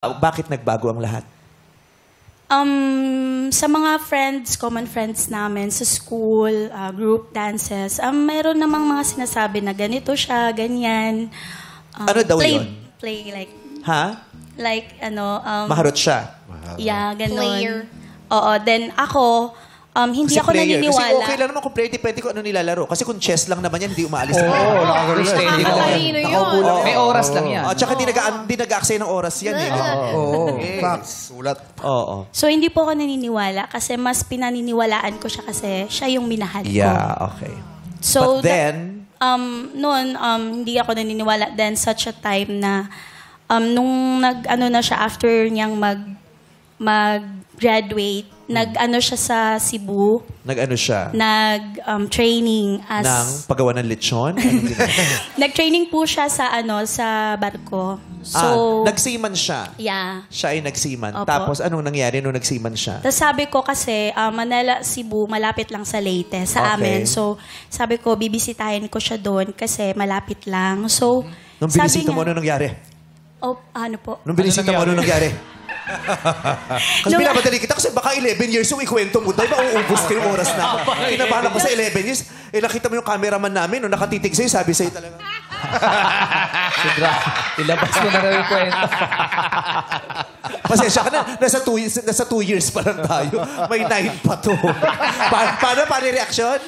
Bakit nagbago ang lahat? Sa mga friends, common friends namin, sa school, group dances, mayroon namang mga sinasabi na ganito siya, ganyan. Ano daw yun? Play like, Ha? like, Maharot siya. yeah, ganun. Player. Oo, then ako, hindi Kasi ako player. naniniwala. Kasi okay lang naman kung player, depende kung ano nilalaro. Kasi kung chess lang naman yan, hindi umaalis. Oo, nakagano lang. Nakakalino yun. May oras lang yan. At saka hindi nag-aaksaya ng oras yan. Oo. Facts. Ulat. Oo. So, hindi po ako naniniwala kasi mas pinaniniwalaan ko siya kasi siya yung minahal ko. Yeah, okay. So, But then, noon, hindi ako naniniwala. Then, such a time na, nung nag-ano na siya, after niyang mag-graduate, nag-ano siya sa Cebu, nag-ano siya? nag-training Ng as... paggawa ng lechon? Anong ginagawa? Nag-training po siya sa, sa barko. So, nagseaman siya. yeah. Siya ay nagseaman. Opo. Tapos, anong nangyari nung nagseaman siya? Tapos sabi ko kasi, Manila, Cebu, malapit lang sa Leyte, sa Okay. amin. So, sabi ko, bibisitahin ko siya doon kasi malapit lang. So, Nung sabi binisita mo, niya- ano nangyari? Oh, ano po? Nung binisita mo, ano nangyari? Kasi Nung- binamadali kita kasi baka 11 years yung ikwento mo. Dahil mauubos ka yung oras na. Kinabahan ko sa 11 years. Nakita mo yung cameraman namin, nung nakatitig sa'yo, sabi sa'yo talaga. Ilabas mo na rin yung kwento. Pasensya ka na, nasa 2 years pa lang tayo. May 9 pa to. Paano yung reaksyon?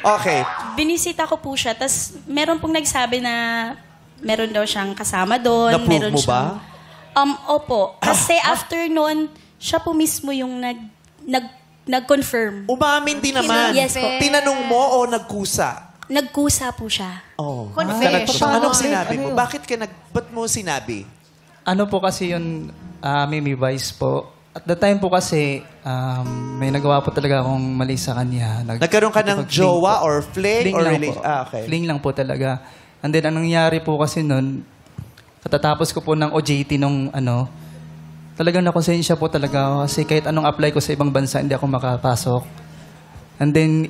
Okay. Binisita ko po siya. Tapos, meron pong nagsabi na meron daw siyang kasama doon. Na-prove meron mo siyang- Opo. Kasi after nun, siya po mismo yung nag-confirm. Umamin din naman. Yes po. Tinanong mo o nagkusa? Nagkusa po siya. Oh. Confession. Anong sinabi mo? Bakit ba't mo sinabi? Ano po kasi yun, Mimi Vice po. At the time po kasi, may nagawa po talaga akong mali sa kanya. Nagkaroon ka ng Nakipag-fling jowa po. or fling or lang relation? po. Okay. Fling lang po talaga. And then, anong nangyari po kasi nun, katatapos ko po ng OJT nung talagang nakonsensya po talaga ako kasi kahit anong apply ko sa ibang bansa, hindi ako makapasok. And then,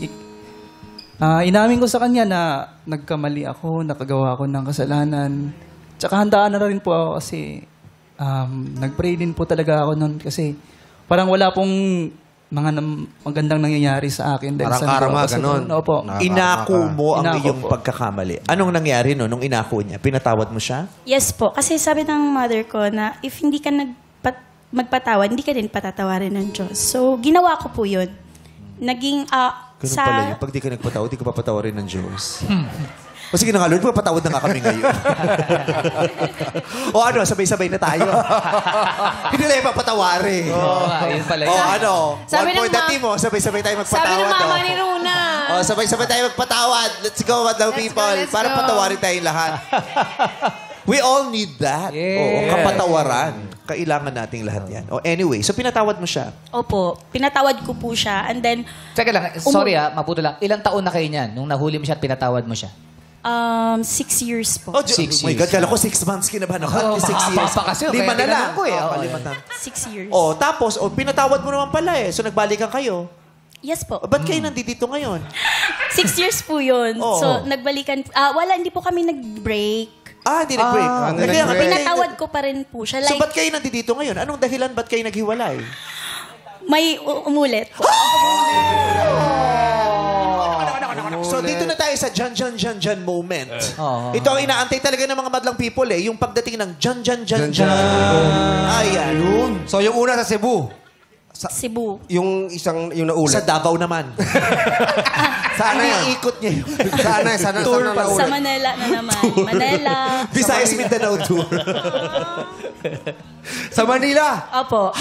inamin ko sa kanya na nagkamali ako, nakagawa ako ng kasalanan. Tsaka handaan na rin po ako kasi nag-pray din po talaga ako noon kasi parang wala pong magandang nangyayari sa akin. Parang karma, ganun. Opo. Inako mo ang Inako iyong po. pagkakamali. Anong nangyari nung inako niya? Pinatawad mo siya? Yes po. Kasi sabi ng mother ko na if hindi ka magpatawad, hindi ka din patatawarin ng Diyos. So, ginawa ko po yun. Naging, Ganun pala yun. Pag di ka nagpatawad, di ka papatawarin ng Diyos. O sige na nga, Lord, papatawad na nga kami ngayon. O ano, sabay-sabay na tayo. Hindi na yung papatawarin. Yun pala O yun. ano, Sabi one for ng the team, sabay-sabay tayo Sabi magpatawad. ng mama oh. ni Runa. O, sabay-sabay tayo magpatawad. Let's go, madlang Let's people. go, let's Para go. patawarin tayong lahat. We all need that. Yes. Oo, kapatawaran. Kailangan nating lahat yan. O anyway, so pinatawad mo siya. Opo. Pinatawad ko po siya. And then, Teka lang, sorry mabuto lang. Ilang taon na kayo niyan nung nahuli mo siya at pinatawad mo siya? 6 years po. Oh, 6 my God, years. kala ko 6 months kinabahan ako. Oh, 6 mahaba years. pa kasi, kaya 5 na lang. tinanong ko eh. Oh, Oo, kalimatan. 6 years. Oh, tapos, pinatawad mo naman pala eh. So, nagbalikan kayo. Yes po. O, ba't kayo nandito ngayon? 6 years po yun. Oo. So, nagbalikan. Wala, hindi po kami nag-break. Hindi nag-break. hindi Kaya nga, nag-break. Pinatawad ko pa rin po siya. So, Like, ba't kayo nandito ngayon? Anong dahilan ba't kayo naghiwalay? may umulit po. So, dito na tayo sa Jan moment. Oo. Ito ang inaantay talaga ng mga madlang people eh. Yung pagdating ng Jan. Ayan. So, yung una sa Cebu. Cebu. Yung naulit. Sa Davao naman. Saan na yan? Iniikot niya yun. Saan na? Saan na Tour pa. naulit? Sa Manila na naman. Manila. Visayas Mindanao Tour. Sa Manila. Opo.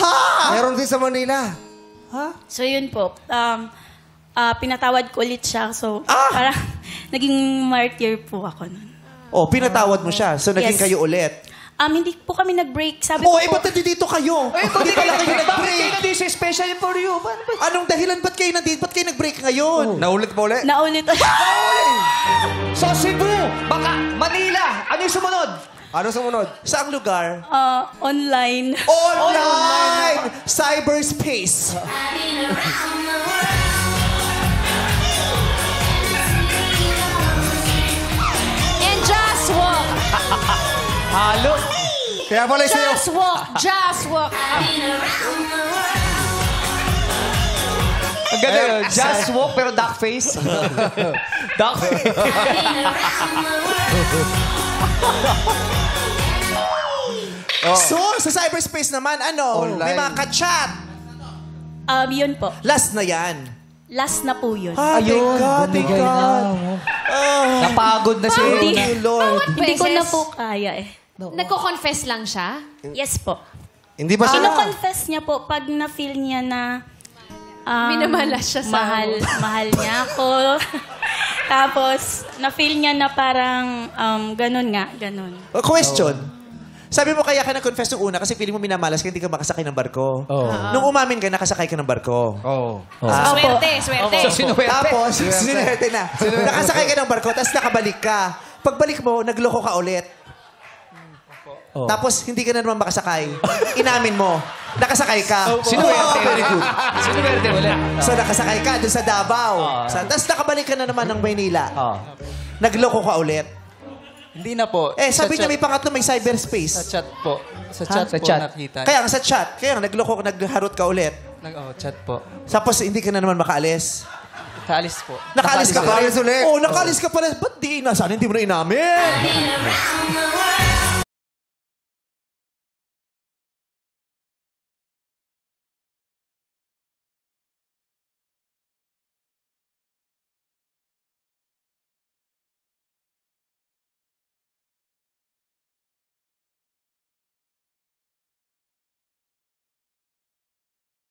Meron din sa Manila. So, yun po. Pinatawad ko ulit siya. So, parang naging martyr po ako nun. Oh, pinatawad mo siya. So, naging Yes. kayo ulit. Hindi po kami nag-break. Sabi Oh, ko ba't po, nandito kayo? Hindi pala kayo Bakit kayo nag-break. nandito sa special for you? Paano ba? Anong dahilan ba't kayo nandito? Ba't kayo nag-break ngayon? Naulit pa ulit? naulit. So Cebu, baka Manila. Ano yung sumunod? Ano sumunod? Saang lugar? Online. Online! Cyberspace. And just one. Lalo. Kaya pala sa'yo. Just walk, just walk. Ang ganda yun. Just walk pero duck face. Duck face. So, sa cyberspace naman, ano? May Online. mga ka-chat. Yun po. Last na yan. Last na po yun. Thank God. Napagod na si Hindi. Una. Lord. Hindi ko Beses. na po kaya eh. Nagko-confess lang siya? Yes po. Hindi ba siya? Kino-confess niya po pag na-feel niya na Minamalas siya sa mahal niya ako. Tapos, na-feel niya na parang ganun nga, ganun. Question. Sabi mo kaya ka na-confess nung una kasi feeling mo minamalas ka, hindi ka makasakay ng barko. Nung umamin ka, nakasakay ka ng barko. Oo. Swerte, swerte. So, sinuwerte. Tapos, sinuwerte na. Nakasakay ka ng barko, tapos nakabalik ka. Pagbalik mo, nagloko ka ulit. Tapos, hindi ka na naman makasakay. Inamin mo. Nakasakay ka. Sinuwerte. Very good. Sinuwerte ulit. So, nakasakay ka doon sa Davao. Tapos, nakabalik ka na naman ng Maynila. Nagloko ka ulit. Hindi na po. Sabi Sa niya may chat- pangatlo, may Sa cyberspace. chat po. Sa chat Sa po chat. nakita. Kaya nga sa chat. Kaya nga nagloko, nagharot ka ulit. Chat po. Tapos, hindi ka na naman makaalis. Kaalis po. Nakaalis ka pa rin. Nakaalis ulit. Oo, nakaalis ka pa rin. Ba't di na? Sana hindi mo na inamin.